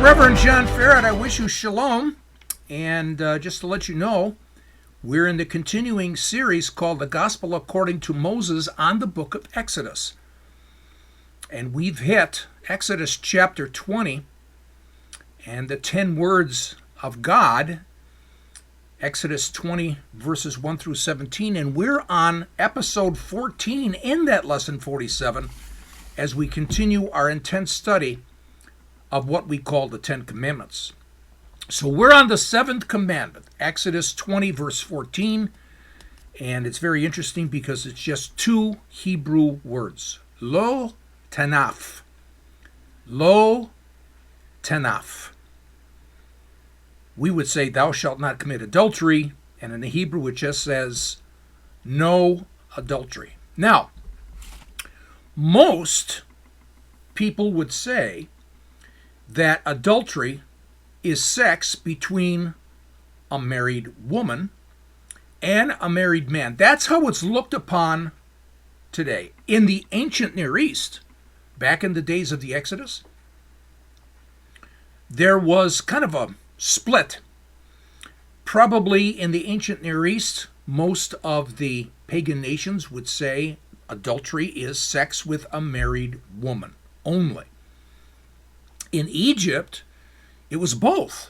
Reverend John Farrett, I wish you shalom. And just to let you know, we're in the continuing series called The Gospel According to Moses on the book of Exodus. And we've hit Exodus chapter 20 and the 10 words of God, Exodus 20 verses 1 through 17. And we're on episode 14 in that lesson 47 as we continue our intense study of what we call the Ten Commandments. So we're on the seventh commandment, Exodus 20, verse 14, and it's very interesting because it's just two Hebrew words, lo tanaf. Lo tanaf. We would say, thou shalt not commit adultery, and in the Hebrew it just says, no adultery. Now, most people would say that adultery is sex between a married woman and a married man. That's how it's looked upon today. In the ancient Near East, back in the days of the Exodus, there was kind of a split. Probably in the ancient Near East, most of the pagan nations would say adultery is sex with a married woman only. In Egypt, it was both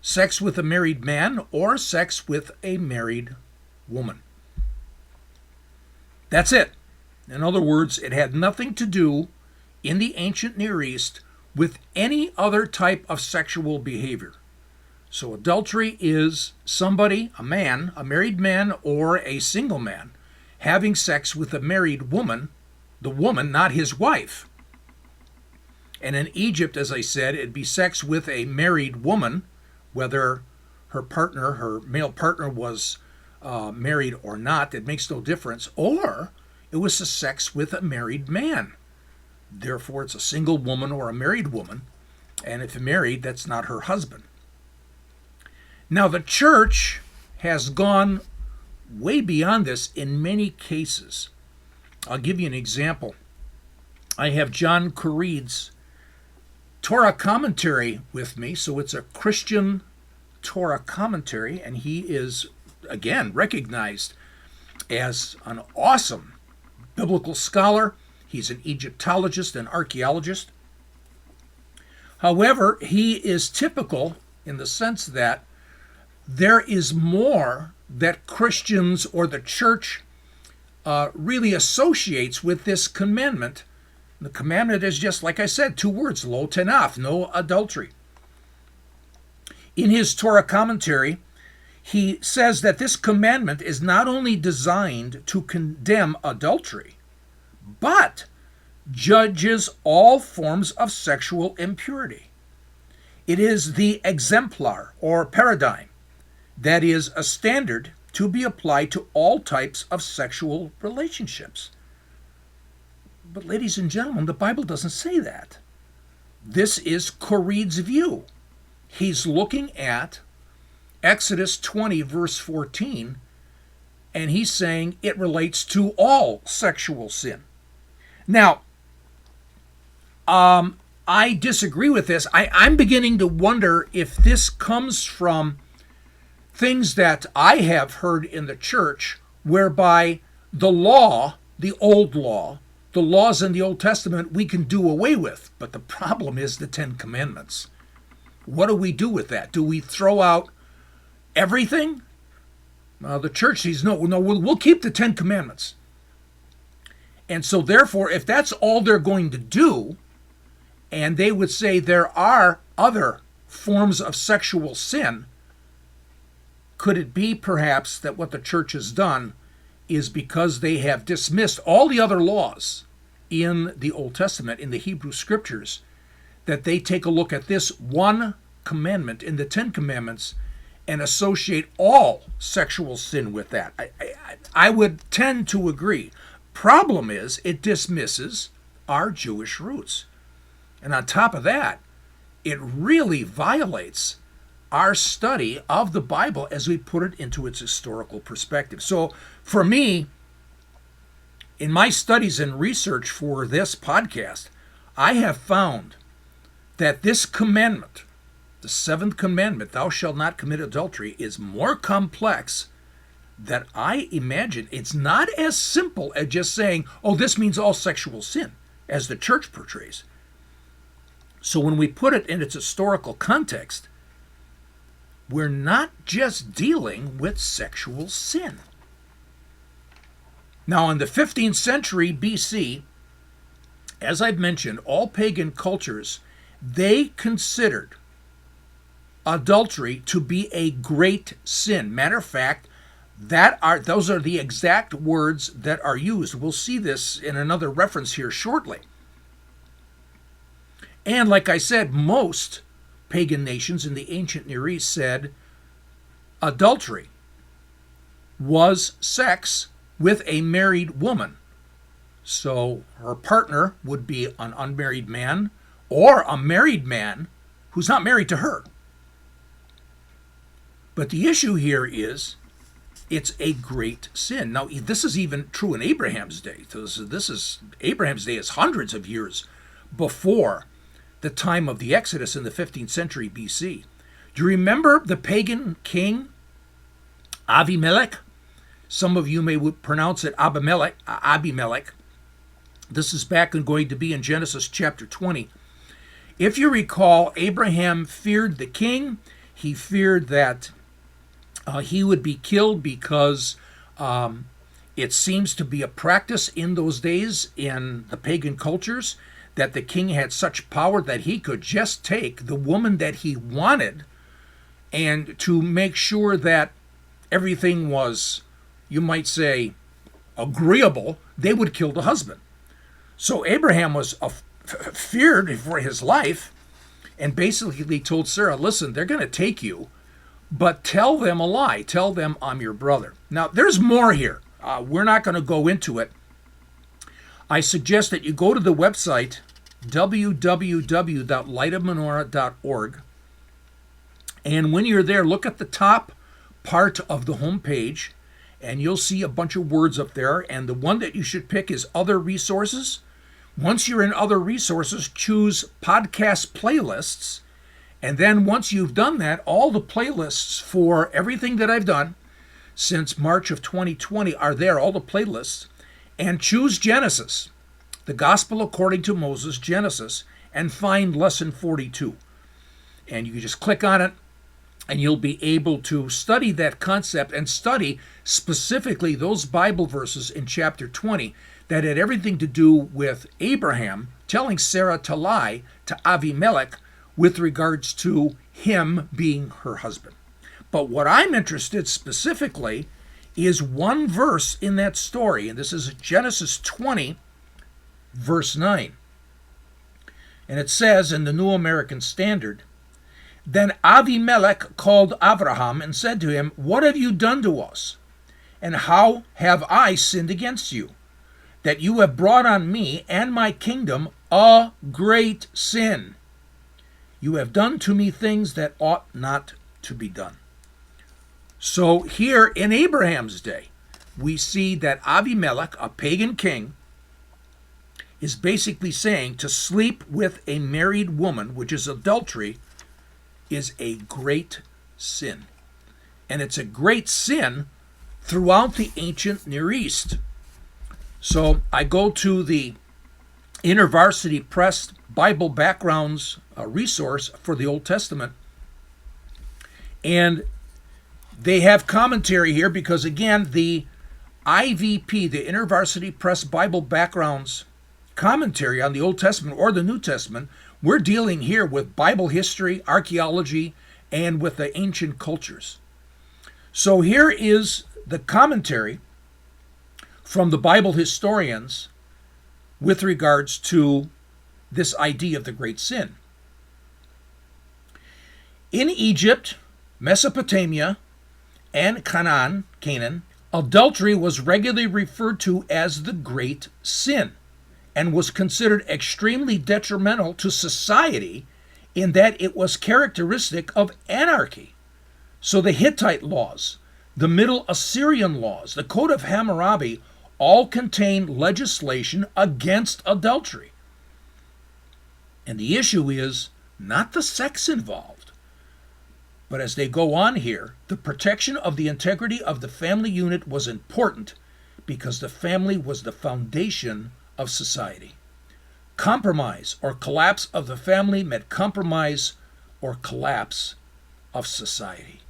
sex with a married man or sex with a married woman. That's it. In other words, it had nothing to do in the ancient Near East with any other type of sexual behavior. So adultery is somebody, a man, a married man or a single man, having sex with a married woman, the woman, not his wife. And in Egypt, as I said, it'd be sex with a married woman, whether her male partner was married or not, it makes no difference, or it was a sex with a married man. Therefore, it's a single woman or a married woman, and if married, that's not her husband. Now, the church has gone way beyond this in many cases. I'll give you an example. I have John Curried's Torah commentary with me, so it's a Christian Torah commentary, and he is, again, recognized as an awesome biblical scholar. He's an Egyptologist and archaeologist. However, he is typical in the sense that there is more that Christians or the church really associates with this commandment. The commandment is just, like I said, two words, lo tanaf, no adultery. In his Torah commentary, he says that this commandment is not only designed to condemn adultery, but judges all forms of sexual impurity. It is the exemplar or paradigm that is a standard to be applied to all types of sexual relationships. But ladies and gentlemen, the Bible doesn't say that. This is Curried's view. He's looking at Exodus 20, verse 14, and he's saying it relates to all sexual sin. Now, I disagree with this. I'm beginning to wonder if this comes from things that I have heard in the church, whereby the law, the old law, the laws in the Old Testament we can do away with, but the problem is the Ten Commandments. What do we do with that? Do we throw out everything? The church says, no, we'll keep the Ten Commandments. And so therefore, if that's all they're going to do, and they would say there are other forms of sexual sin, could it be perhaps that what the church has done is because they have dismissed all the other laws in the Old Testament, in the Hebrew Scriptures, that they take a look at this one commandment in the Ten Commandments and associate all sexual sin with that? I would tend to agree. Problem is, it dismisses our Jewish roots. And on top of that, it really violates our study of the Bible as we put it into its historical perspective. So for me, in my studies and research for this podcast, I have found that this commandment, the seventh commandment, thou shalt not commit adultery, is more complex that I imagine. It's not as simple as just saying, oh, this means all sexual sin, as the church portrays. So when we put it in its historical context, we're not just dealing with sexual sin. Now, in the 15th century BC, as I've mentioned, all pagan cultures, they considered adultery to be a great sin. Matter of fact, those are the exact words that are used. We'll see this in another reference here shortly. And like I said, most pagan nations in the ancient Near East said adultery was sex with a married woman. So her partner would be an unmarried man or a married man who's not married to her. But the issue here is it's a great sin. Now, this is even true in Abraham's day. Abraham's day is hundreds of years before the time of the Exodus in the 15th century BC. Do you remember the pagan king Abimelech? Some of you may pronounce it Abimelech. This is going to be in Genesis chapter 20. If you recall, Abraham feared the king. He feared that he would be killed because it seems to be a practice in those days in the pagan cultures that the king had such power that he could just take the woman that he wanted, and to make sure that everything was, you might say, agreeable, they would kill the husband. So Abraham was feared for his life, and basically told Sarah, listen, they're going to take you, but tell them a lie. Tell them I'm your brother. Now, there's more here. We're not going to go into it. I suggest that you go to the website www.lightofmenorah.org, and when you're there, look at the top part of the home page, and you'll see a bunch of words up there, and the one that you should pick is Other Resources. Once you're in Other Resources, choose Podcast Playlists, and then once you've done that, all the playlists for everything that I've done since March of 2020 are there, all the playlists, and choose Genesis, the Gospel according to Moses, Genesis, and find Lesson 42. And you can just click on it, and you'll be able to study that concept and study specifically those Bible verses in chapter 20 that had everything to do with Abraham telling Sarah to lie to Abimelech with regards to him being her husband. But what I'm interested specifically is one verse in that story, and this is Genesis 20, verse 9. And it says in the New American Standard, then Abimelech called Abraham and said to him, what have you done to us? And how have I sinned against you, that you have brought on me and my kingdom a great sin? You have done to me things that ought not to be done. So here in Abraham's day, we see that Abimelech, a pagan king, is basically saying to sleep with a married woman, which is adultery, is a great sin. And it's a great sin throughout the ancient Near East. So I go to the InterVarsity Press Bible Backgrounds resource for the Old Testament, and they have commentary here because, again, the IVP, the InterVarsity Press Bible Backgrounds commentary on the Old Testament or the New Testament, we're dealing here with Bible history, archaeology, and with the ancient cultures. So here is the commentary from the Bible historians with regards to this idea of the great sin. In Egypt, Mesopotamia, and Canaan, adultery was regularly referred to as the great sin and was considered extremely detrimental to society in that it was characteristic of anarchy. So the Hittite laws, the Middle Assyrian laws, the Code of Hammurabi all contain legislation against adultery. And the issue is not the sex involved. But as they go on here, the protection of the integrity of the family unit was important because the family was the foundation of society. Compromise or collapse of the family meant compromise or collapse of society.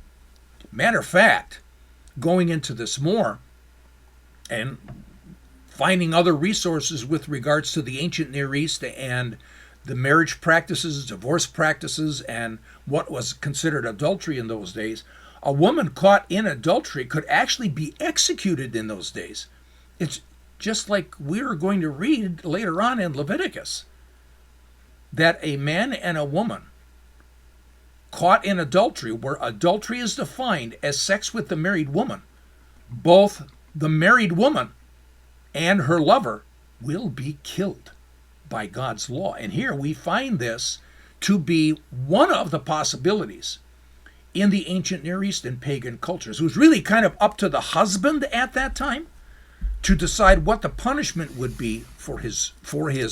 Matter of fact, going into this more and finding other resources with regards to the ancient Near East and the marriage practices, divorce practices, and what was considered adultery in those days, a woman caught in adultery could actually be executed in those days. It's just like we're going to read later on in Leviticus, that a man and a woman caught in adultery, where adultery is defined as sex with the married woman, both the married woman and her lover will be killed by God's law. And here we find this to be one of the possibilities in the ancient Near East and pagan cultures. It was really kind of up to the husband at that time to decide what the punishment would be for his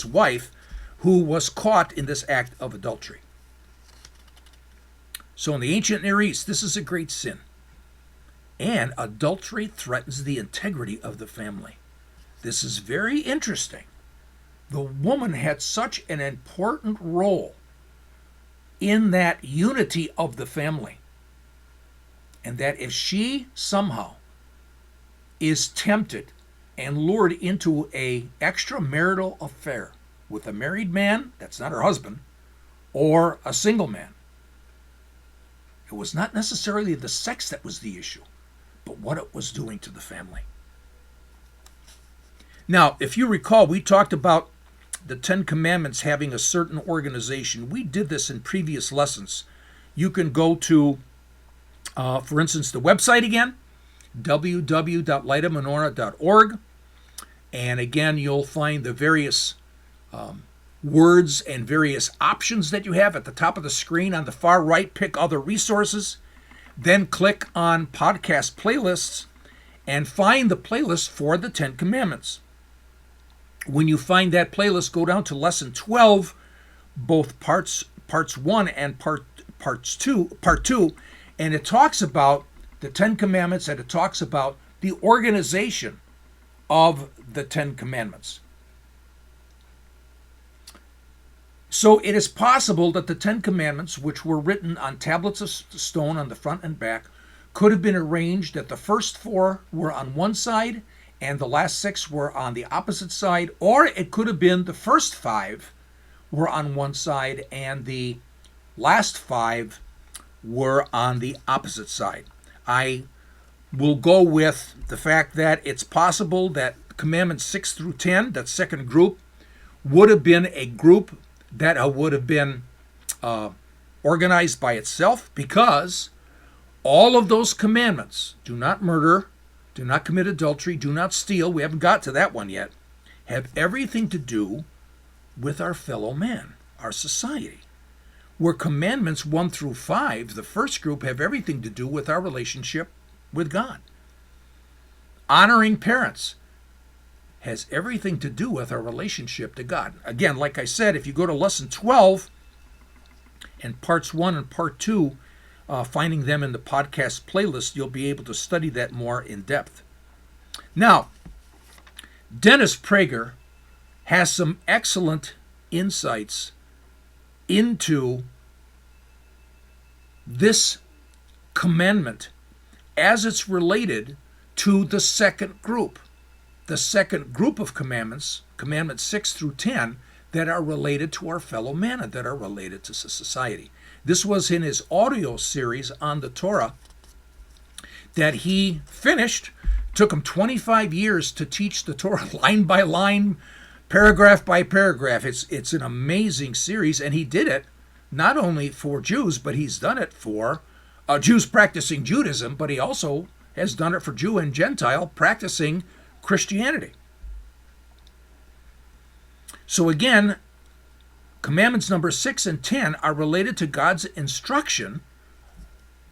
wife who was caught in this act of adultery. So in the ancient Near East, this is a great sin. And adultery threatens the integrity of the family. This is very interesting. The woman had such an important role in that unity of the family. And that if she somehow is tempted and lured into a extramarital affair with a married man, that's not her husband, or a single man, it was not necessarily the sex that was the issue, but what it was doing to the family. Now, if you recall, we talked about the Ten Commandments having a certain organization. We did this in previous lessons. You can go to, for instance, the website again, www.lightofmenorah.org. And again, you'll find the various words and various options that you have at the top of the screen. On the far right, pick other resources. Then click on podcast playlists and find the playlist for the Ten Commandments. When you find that playlist, go down to lesson 12, both parts 1 and part 2, and it talks about the Ten Commandments, and it talks about the organization of the Ten Commandments. So it is possible that the Ten Commandments, which were written on tablets of stone on the front and back, could have been arranged that the first 4 were on one side and the last 6 were on the opposite side, or it could have been the first 5 were on one side and the last 5 were on the opposite side. I will go with the fact that it's possible that Commandments 6 through 10, that second group, would have been a group that would have been organized by itself, because all of those commandments, do not murder, do not commit adultery, do not steal, we haven't got to that one yet, have everything to do with our fellow man, our society. Where Commandments 1 through 5, the first group, have everything to do with our relationship with God. Honoring parents has everything to do with our relationship to God. Again, like I said, if you go to lesson 12 and parts 1 and part 2, finding them in the podcast playlist, you'll be able to study that more in depth. Now, Dennis Prager has some excellent insights into this commandment as it's related to the second group. The second group of commandments, Commandments 6 through 10, that are related to our fellow man and that are related to society. This was in his audio series on the Torah that he finished. Took him 25 years to teach the Torah line by line, paragraph by paragraph. It's an amazing series, and he did it not only for Jews, but he's done it for Jews practicing Judaism, but he also has done it for Jew and Gentile practicing Christianity. So again, Commandments number 6 and 10 are related to God's instruction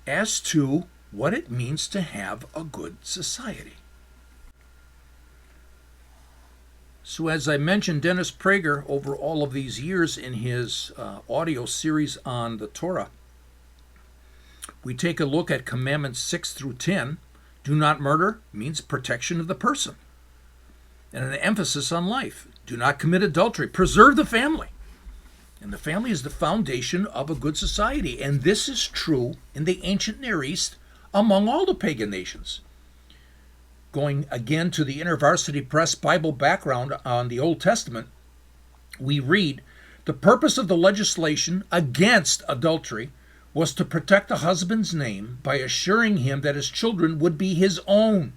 as to what it means to have a good society. So, as I mentioned, Dennis Prager, over all of these years in his audio series on the Torah, we take a look at Commandments 6 through 10. Do not murder means protection of the person, and an emphasis on life. Do not commit adultery. Preserve the family. And the family is the foundation of a good society. And this is true in the ancient Near East among all the pagan nations. Going again to the InterVarsity Press Bible background on the Old Testament, we read, the purpose of the legislation against adultery was to protect the husband's name by assuring him that his children would be his own.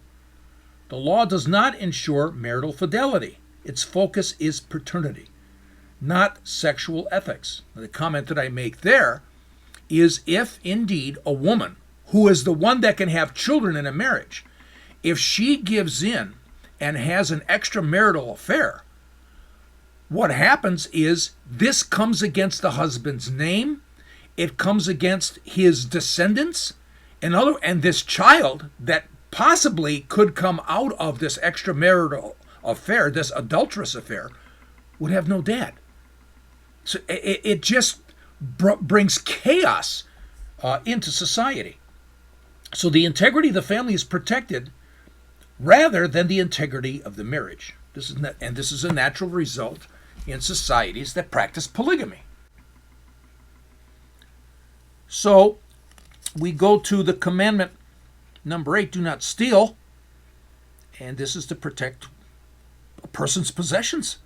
The law does not ensure marital fidelity. Its focus is paternity, not sexual ethics. The comment that I make there is, if indeed a woman, who is the one that can have children in a marriage, if she gives in and has an extramarital affair, what happens is this comes against the husband's name, it comes against his descendants, and this child that possibly could come out of this extramarital affair, this adulterous affair, would have no dad. So it just brings chaos into society. So the integrity of the family is protected rather than the integrity of the marriage. This is a natural result in societies that practice polygamy. So we go to the commandment number 8, do not steal, and this is to protect a person's possessions.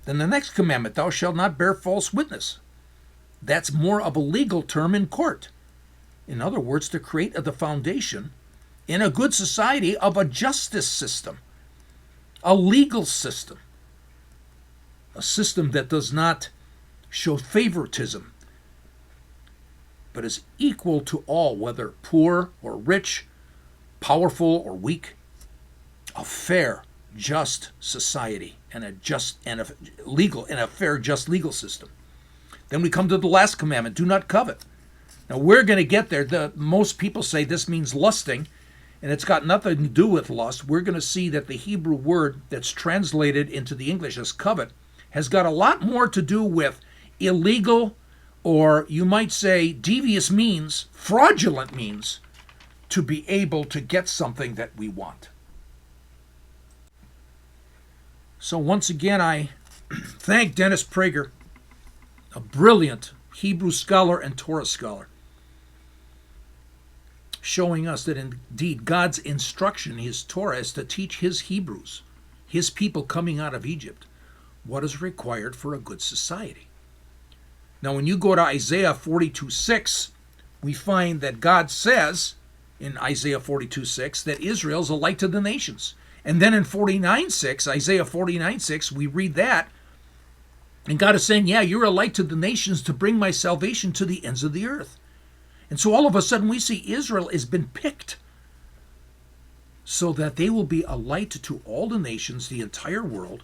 Then the next commandment, thou shalt not bear false witness. That's more of a legal term in court. In other words, to create the foundation in a good society of a justice system, a legal system, a system that does not show favoritism, but is equal to all, whether poor or rich, powerful or weak. A fair, just society and a fair, just legal system. Then we come to the last commandment, do not covet. Now we're going to get there. Most people say this means lusting, and it's got nothing to do with lust. We're going to see that the Hebrew word that's translated into the English as covet has got a lot more to do with illegal, or you might say devious means, fraudulent means, to be able to get something that we want. So once again, I thank Dennis Prager, a brilliant Hebrew scholar and Torah scholar, showing us that indeed God's instruction, his Torah, is to teach his Hebrews, his people coming out of Egypt, what is required for a good society. Now, when you go to Isaiah 42:6, we find that God says in Isaiah 42:6 that Israel is a light to the nations. And then in 49:6, Isaiah 49:6, we read that, and God is saying, yeah, you're a light to the nations to bring my salvation to the ends of the earth. And so all of a sudden we see Israel has been picked so that they will be a light to all the nations, the entire world,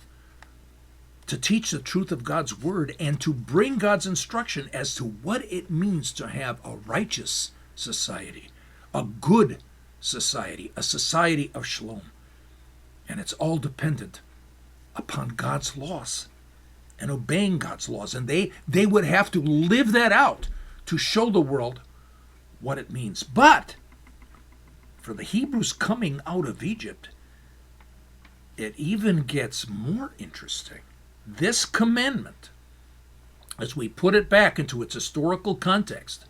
to teach the truth of God's word and to bring God's instruction as to what it means to have a righteous society, a good society, a society of shalom. And it's all dependent upon God's laws and obeying God's laws. And they would have to live that out to show the world what it means. But for the Hebrews coming out of Egypt, it even gets more interesting. This commandment, as we put it back into its historical context,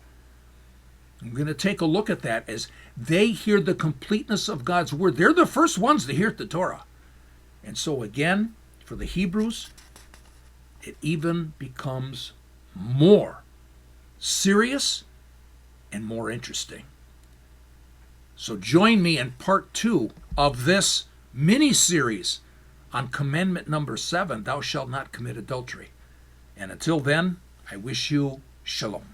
I'm going to take a look at that as they hear the completeness of God's word. They're the first ones to hear the Torah. And so again, for the Hebrews, it even becomes more serious and more interesting. So join me in part 2 of this mini-series on commandment number 7, thou shalt not commit adultery. And until then, I wish you shalom.